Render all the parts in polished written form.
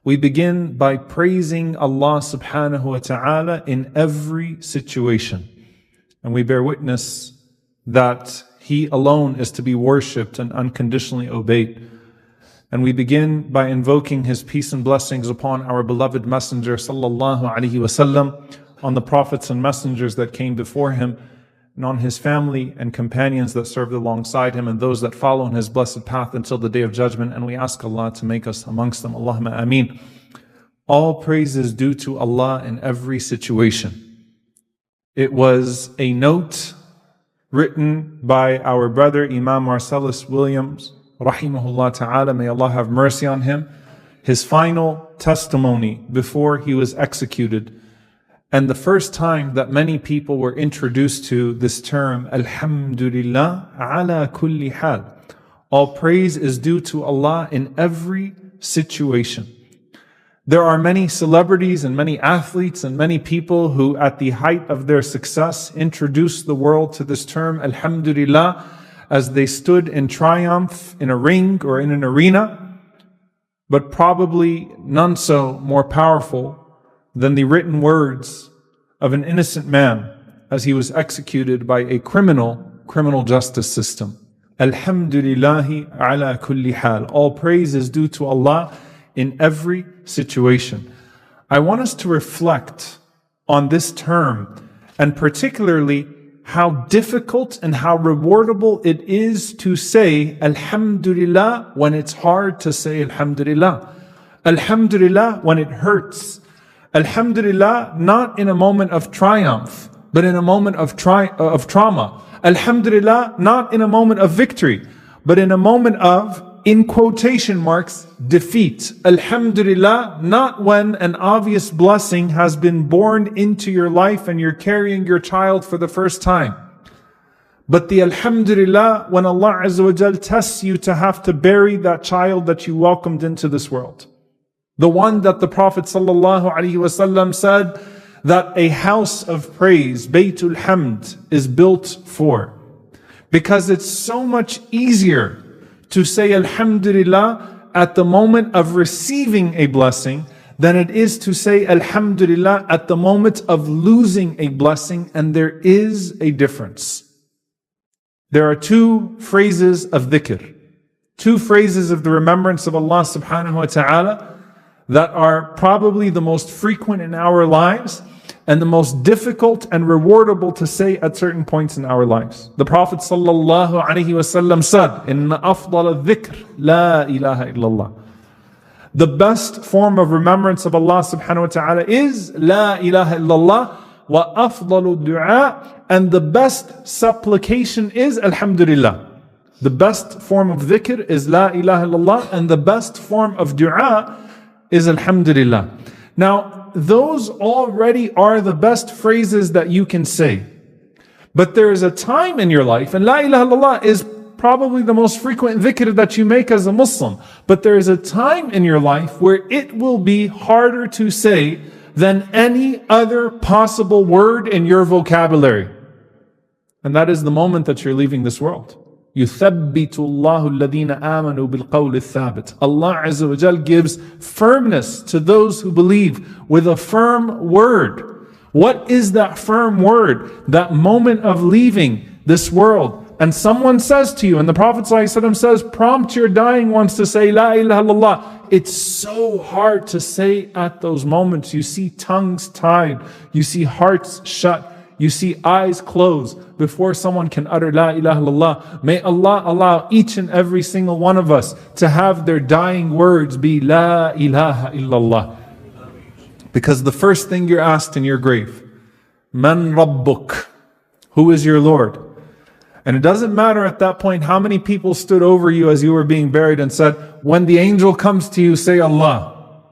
We begin by praising Allah subhanahu wa ta'ala in every situation. And we bear witness that He alone is to be worshipped and unconditionally obeyed. And we begin by invoking His peace and blessings upon our beloved Messenger sallallahu alaihi wasallam, on the prophets and messengers that came before him, and on his family and companions that served alongside him, and those that follow in his blessed path until the day of judgment. And we ask Allah to make us amongst them. Allahumma ameen. All praise is due to Allah in every situation. It was a note written by our brother Imam Marcellus Williams, rahimahullah ta'ala, may Allah have mercy on him, his final testimony before he was executed. And the first time that many people were introduced to this term, Alhamdulillah ala kulli hal. All praise is due to Allah in every situation. There are many celebrities and many athletes and many people who at the height of their success introduced the world to this term, Alhamdulillah, as they stood in triumph in a ring or in an arena, but probably none so more powerful than the written words of an innocent man as he was executed by a criminal justice system. Alhamdulillahi ala kulli hal. All praise is due to Allah in every situation. I want us to reflect on this term, and particularly how difficult and how rewardable it is to say Alhamdulillah when it's hard to say Alhamdulillah. Alhamdulillah when it hurts. Alhamdulillah not in a moment of triumph, but in a moment of trauma. Alhamdulillah not in a moment of victory, but in a moment of, in quotation marks, defeat. Alhamdulillah not when an obvious blessing has been born into your life and you're carrying your child for the first time, but the Alhamdulillah when Allah Azza wa Jal tests you to have to bury that child that you welcomed into this world. The one that the Prophet ﷺ said that a house of praise, Baytul Hamd, is built for. Because it's so much easier to say Alhamdulillah at the moment of receiving a blessing than it is to say Alhamdulillah at the moment of losing a blessing, and there is a difference. There are two phrases of dhikr, two phrases of the remembrance of Allah subhanahu wa ta'ala that are probably the most frequent in our lives and the most difficult and rewardable to say at certain points in our lives. The Prophet sallallahu alaihi wasallam said, "Inna afdal al-dhikr la ilaha illallah." The best form of remembrance of Allah subhanahu wa ta'ala is la ilaha illallah, wa afdalu du'a, and the best supplication is alhamdulillah. The best form of dhikr is la ilaha illallah, and the best form of du'a is alhamdulillah. Now, those already are the best phrases that you can say. But there is a time in your life, and la ilaha illallah is probably the most frequent dhikr that you make as a Muslim. But there is a time in your life where it will be harder to say than any other possible word in your vocabulary. And that is the moment that you're leaving this world. يُثَبِّتُ اللَّهُ الَّذِينَ آمَنُوا بِالْقَوْلِ الثَّابِتِ. Allah Azza wa Jal gives firmness to those who believe with a firm word. What is that firm word? That moment of leaving this world, and someone says to you, and the Prophet ﷺ says, prompt your dying ones to say La ilaha illallah. It's so hard to say at those moments. You see tongues tied, you see hearts shut, you see eyes closed before someone can utter La ilaha illallah. May Allah allow each and every single one of us to have their dying words be La ilaha illallah. Because the first thing you're asked in your grave, Man Rabbuk, who is your Lord? And it doesn't matter at that point how many people stood over you as you were being buried and said, when the angel comes to you, say Allah.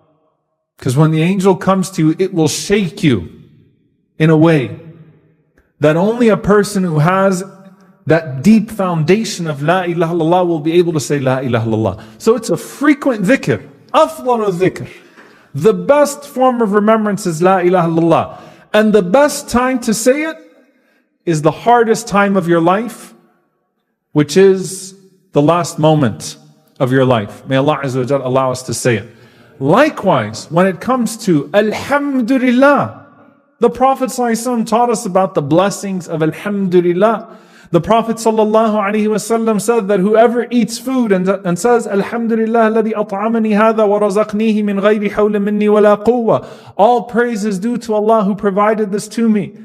Because when the angel comes to you, it will shake you in a way that only a person who has that deep foundation of La ilaha illallah will be able to say La ilaha illallah. So it's a frequent dhikr, afdal dhikr. The best form of remembrance is La ilaha illallah. And the best time to say it is the hardest time of your life, which is the last moment of your life. May Allah Azza wa Jalla allow us to say it. Likewise, when it comes to Alhamdulillah, the Prophet ﷺ taught us about the blessings of Alhamdulillah. The Prophet ﷺ said that whoever eats food and says, Alhamdulillah alladhi at'amani hadha wa razaqnihi min ghayri hawla minni wa la quwwa. All praise is due to Allah who provided this to me,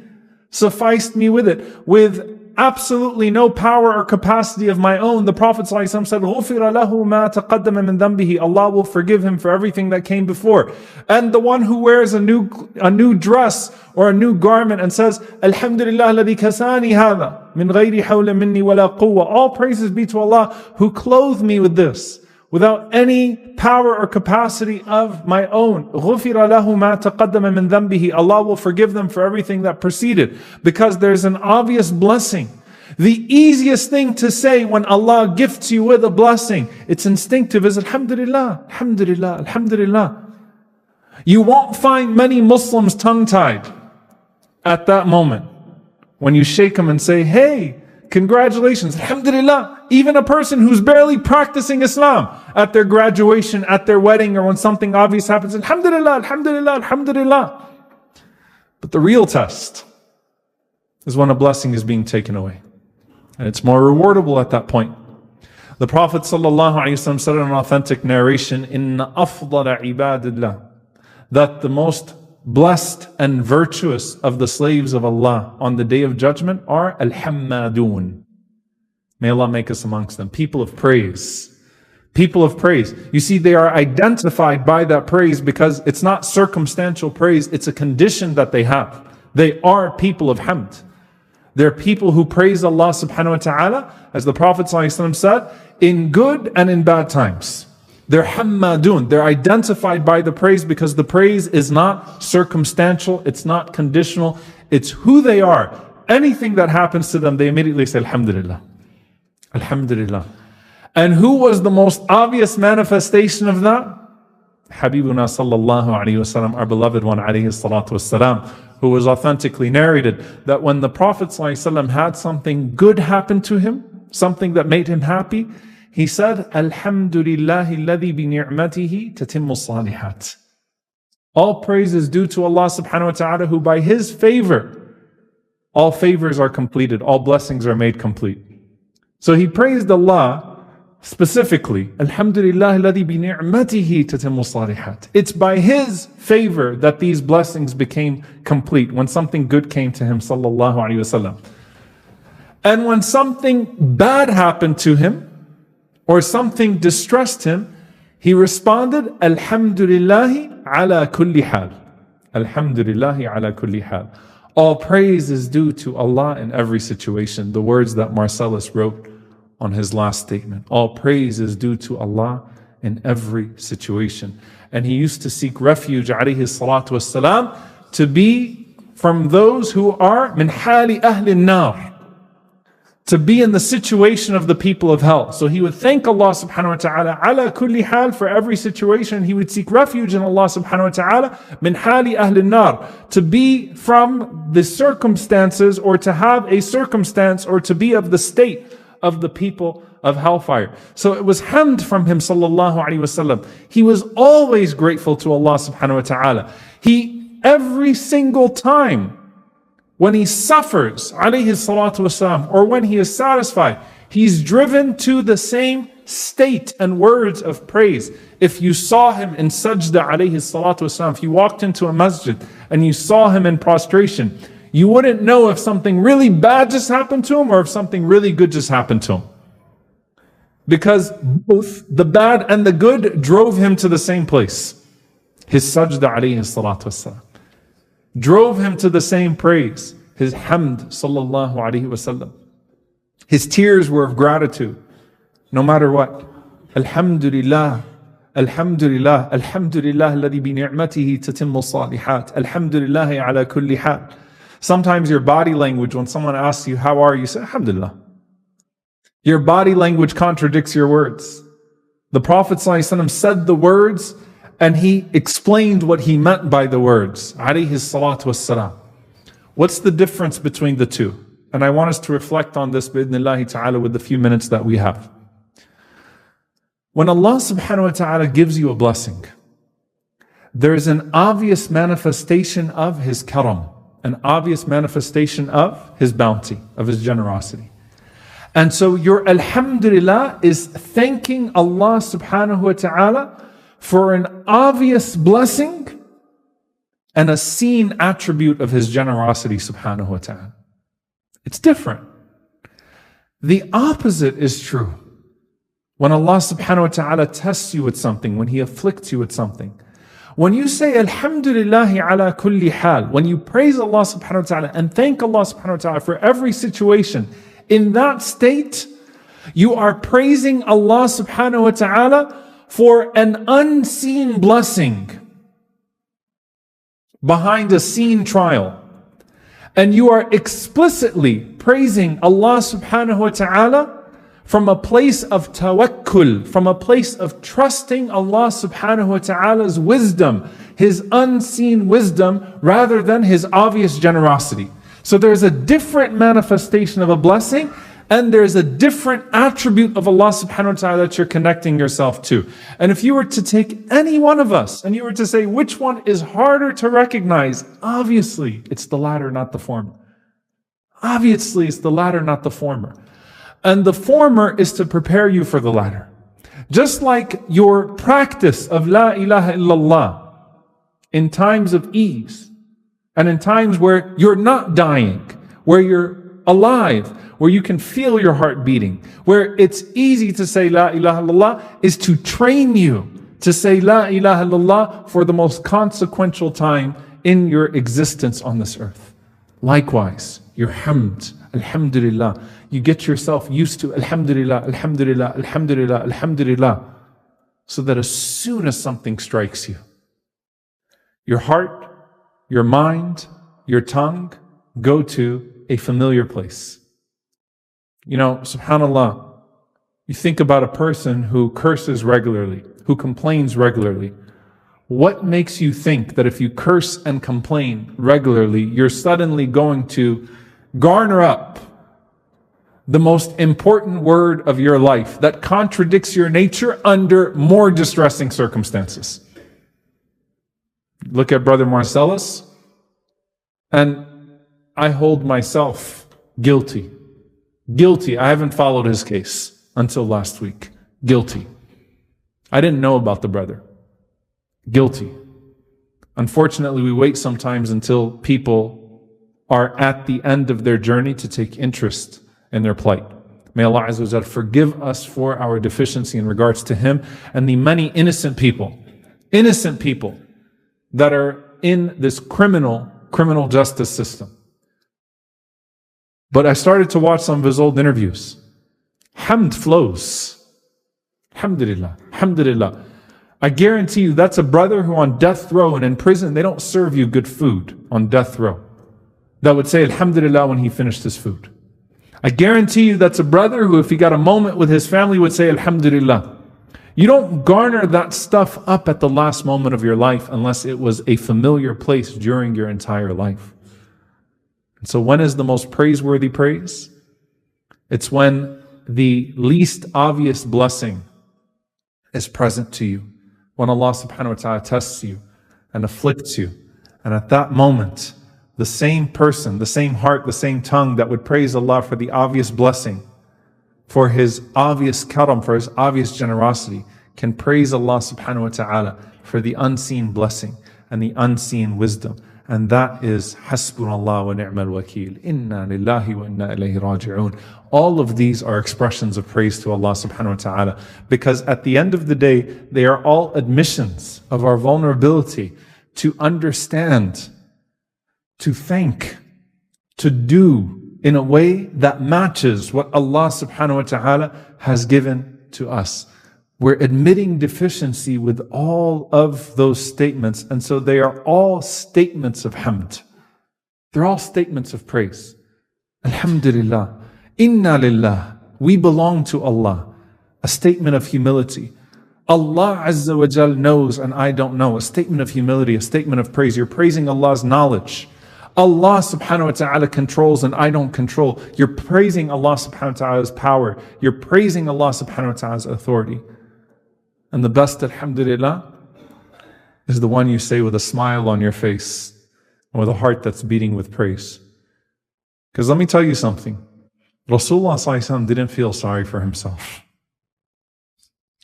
sufficed me with it, with absolutely no power or capacity of my own. The Prophet ﷺ said, غُفِرَ لَهُ مَا تَقَدَّمَ مِنْ ذَنْبِهِ. Allah will forgive him for everything that came before. And the one who wears a new dress or a new garment and says, Alhamdulillah alladhi kasani hadha min ghayri hawla minni wa la quwwa. All praises be to Allah who clothed me with this without any power or capacity of my own. غُفِرَ لَهُ مَا تَقَدَّمَ مِنْ ذَنْبِهِ. Allah will forgive them for everything that preceded, because there's an obvious blessing. The easiest thing to say when Allah gifts you with a blessing, it's instinctive, is Alhamdulillah, Alhamdulillah, Alhamdulillah. You won't find many Muslims tongue-tied at that moment when you shake them and say, hey, congratulations, Alhamdulillah. Even a person who's barely practicing Islam, at their graduation, at their wedding, or when something obvious happens, Alhamdulillah, Alhamdulillah, Alhamdulillah. But the real test is when a blessing is being taken away. And it's more rewardable at that point. The Prophet ﷺ said in an authentic narration, Inna afdala ibadillah, that the most blessed and virtuous of the slaves of Allah on the day of judgment are al-hammadun. May Allah make us amongst them. People of praise. People of praise. You see, they are identified by that praise because it's not circumstantial praise, it's a condition that they have. They are people of hamd. They're people who praise Allah subhanahu wa ta'ala, as the Prophet ﷺ said, in good and in bad times. They're hammadun. They're identified by the praise because the praise is not circumstantial, it's not conditional, it's who they are. Anything that happens to them, they immediately say, Alhamdulillah. Alhamdulillah. And who was the most obvious manifestation of that? Habibuna sallallahu alayhi wasallam, our beloved one alayhi salatu wasalam, who was authentically narrated that when the Prophet ﷺ had something good happen to him, something that made him happy, he said, Alhamdulillahi alladhi bi ni'matihi tatimmu salihat. All praise is due to Allah subhanahu wa ta'ala, who by His favor, all favors are completed, all blessings are made complete. So he praised Allah specifically, Alhamdulillah alladhi bi ni'matihi tatimmu salihat. It's by His favor that these blessings became complete, when something good came to him, sallallahu alayhi wasallam. And when something bad happened to him, or something distressed him, he responded, Alhamdulillahi ala kulli hal. Alhamdulillahi ala kulli hal. All praise is due to Allah in every situation. The words that Marcellus wrote on his last statement. All praise is due to Allah in every situation. And he used to seek refuge, alayhi salatu wassalam, to be from those who are min hali ahli nar, to be in the situation of the people of hell. So he would thank Allah subhanahu wa ta'ala ala kulli hal for every situation. He would seek refuge in Allah subhanahu wa ta'ala min hali ahli nar, to be from the circumstances, or to have a circumstance, or to be of the state of the people of hellfire. So it was hamd from him sallallahu alaihi wasallam. He was always grateful to Allah subhanahu wa ta'ala. He, every single time when he suffers, alayhi salatu wasalam, or when he is satisfied, he's driven to the same state and words of praise. If you saw him in sajda, alayhi salatu wasalam, if you walked into a masjid and you saw him in prostration, you wouldn't know if something really bad just happened to him or if something really good just happened to him. Because both the bad and the good drove him to the same place. His sajda, alayhi salatu wasalam, drove him to the same praise, his hamd, sallallahu alayhi wasallam. His tears were of gratitude, no matter what. Alhamdulillah, Alhamdulillah, Alhamdulillah, alladhi bi ni'matihi tatimmu salihat, Alhamdulillah ala kulli hal. Sometimes your body language, when someone asks you, how are you? You say, Alhamdulillah. Your body language contradicts your words. The Prophet ﷺ said the words, and he explained what he meant by the words. Alayhi salatu wassalam. What's the difference between the two? And I want us to reflect on this bi'idhnillahi ta'ala with the few minutes that we have. When Allah subhanahu wa ta'ala gives you a blessing, There's an obvious manifestation of His karam, an obvious manifestation of His bounty, of His generosity. And so your Alhamdulillah is thanking Allah subhanahu wa ta'ala for an obvious blessing and a seen attribute of His generosity subhanahu wa ta'ala. It's different. The opposite is true. When Allah subhanahu wa ta'ala tests you with something, when He afflicts you with something, when you say Alhamdulillahi ala kulli hal, when you praise Allah subhanahu wa ta'ala and thank Allah subhanahu wa ta'ala for every situation, in that state, you are praising Allah subhanahu wa ta'ala for an unseen blessing behind a seen trial. And you are explicitly praising Allah subhanahu wa ta'ala from a place of tawakkul, from a place of trusting Allah subhanahu wa ta'ala's wisdom, His unseen wisdom, rather than His obvious generosity. So there's a different manifestation of a blessing, and there's a different attribute of Allah subhanahu wa ta'ala that you're connecting yourself to. And if you were to take any one of us, and you were to say which one is harder to recognize, obviously it's the latter, not the former. Obviously it's the latter, not the former. And the former is to prepare you for the latter. Just like your practice of La ilaha illallah in times of ease and in times where you're not dying, where you're alive, where you can feel your heart beating, where it's easy to say La ilaha illallah, is to train you to say La ilaha illallah for the most consequential time in your existence on this earth. Likewise, your hamd, Alhamdulillah, you get yourself used to Alhamdulillah, Alhamdulillah, Alhamdulillah, Alhamdulillah, so that as soon as something strikes you, your heart, your mind, your tongue go to a familiar place. You know, subhanAllah, you think about a person who curses regularly, who complains regularly. What makes you think that if you curse and complain regularly, you're suddenly going to garner up the most important word of your life that contradicts your nature under more distressing circumstances? Look at Brother Marcellus, and I hold myself guilty. Guilty. I haven't followed his case until last week. Guilty. I didn't know about the brother. Guilty. Unfortunately, we wait sometimes until people are at the end of their journey to take interest in their plight. May Allah Azza wa Jal forgive us for our deficiency in regards to him and the many innocent people that are in this criminal justice system. But I started to watch some of his old interviews. Hamd flows. Alhamdulillah. Alhamdulillah. I guarantee you that's a brother who on death row and in prison, they don't serve you good food on death row, that would say Alhamdulillah when he finished his food. I guarantee you that's a brother who, if he got a moment with his family, would say Alhamdulillah. You don't garner that stuff up at the last moment of your life unless it was a familiar place during your entire life. And so when is the most praiseworthy praise? It's when the least obvious blessing is present to you. When Allah subhanahu wa ta'ala tests you and afflicts you. And at that moment, the same person, the same heart, the same tongue that would praise Allah for the obvious blessing, for His obvious karam, for His obvious generosity, can praise Allah subhanahu wa ta'ala for the unseen blessing and the unseen wisdom. And that is Hasbunallah wa ni'mal wakeel. Inna lillahi wa inna ilayhi raji'un. All of these are expressions of praise to Allah subhanahu wa ta'ala, because at the end of the day, they are all admissions of our vulnerability to understand, to thank, to do in a way that matches what Allah subhanahu wa ta'ala has given to us. We're admitting deficiency with all of those statements, and so they are all statements of hamd. They're all statements of praise. Alhamdulillah. Inna lillah. We belong to Allah. A statement of humility. Allah Azza wa Jal knows and I don't know. A statement of humility, a statement of praise. You're praising Allah's knowledge. Allah subhanahu wa ta'ala controls and I don't control. You're praising Allah subhanahu wa ta'ala's power. You're praising Allah subhanahu wa ta'ala's authority. And the best, alhamdulillah, is the one you say with a smile on your face and with a heart that's beating with praise. Because let me tell you something. Rasulullah ﷺ didn't feel sorry for himself.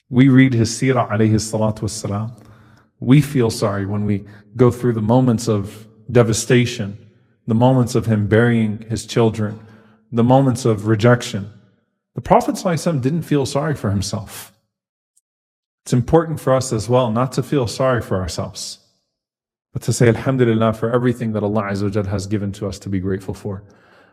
We read his seerah alayhi salatu wassalam. We feel sorry when we go through the moments of devastation, the moments of him burying his children, the moments of rejection. The Prophet ﷺ didn't feel sorry for himself. It's important for us as well not to feel sorry for ourselves, but to say Alhamdulillah for everything that Allah Azza wa Jal has given to us to be grateful for.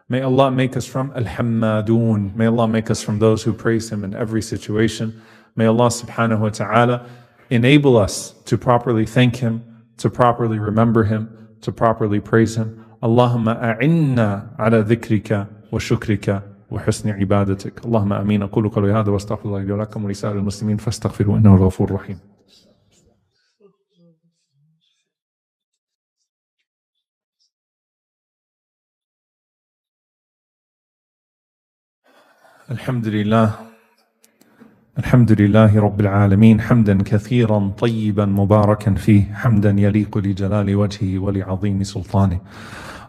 May Allah make us from Al-Hammadun. May Allah make us from those who praise Him in every situation. May Allah subhanahu wa ta'ala enable us to properly thank Him, to properly remember Him, to properly praise Him. Allahumma a'inna ala dhikrika wa shukrika wa husni ibadatik. Allahumma ameen. Aqulu qawli hadha wa astaghfirullah li wa lakum wa li sa'iril muslimin fastaghfiruhu innahu al-ghafurur rahim. Alhamdulillah. الحمد لله رب العالمين حمدا كثيرا طيبا مباركا فيه حمدا يليق لجلال وجهه ولعظيم سلطانه.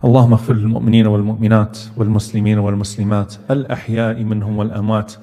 اللهم اغفر للمؤمنين والمؤمنات والمسلمين والمسلمات الأحياء منهم والأموات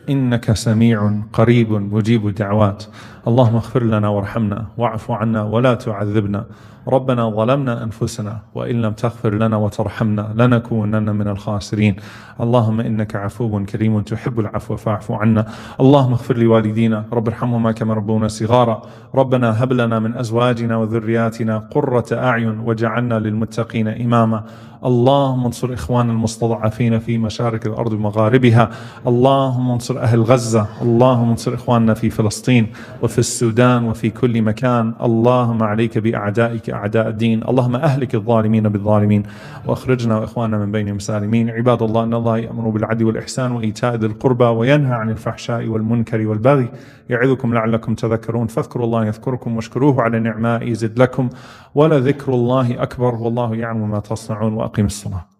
إنك سميع قريب مجيب الدعوات. اللهم اغفر لنا وارحمنا واعف عنا ولا تعذبنا. ربنا ظلمنا أنفسنا وإن لم تغفر لنا وترحمنا لنكونن من الخاسرين. اللهم إنك عفو كريم تحب العفو فاعف عنا. اللهم اغفر لوالدينا رب ارحمهما كما ربونا صغارا. ربنا هب لنا من أزواجنا وذرياتنا قرة أعين وجعلنا للمتقين إماما. اللهم انصر إخوان المستضعفين في مشارق الأرض ومغاربها. اللهم انصر أهل غزة. اللهم انصر إخواننا في فلسطين وفي السودان وفي كل مكان. اللهم عليك بأعدائك أعداء الدين. اللهم أهلك الظالمين بالظالمين وأخرجنا وإخواننا من بينهم سالمين. عباد الله إن الله يأمر بالعدل والإحسان وإيتاء ذي القربى وينهى عن الفحشاء والمنكر والبغي يعظكم لعلكم تذكرون. فاذكروا الله يذكركم واشكروه على نعمائه يزد لكم ولذكر الله أكبر والله يعلم ما تصنعون. وأقم الصلاة.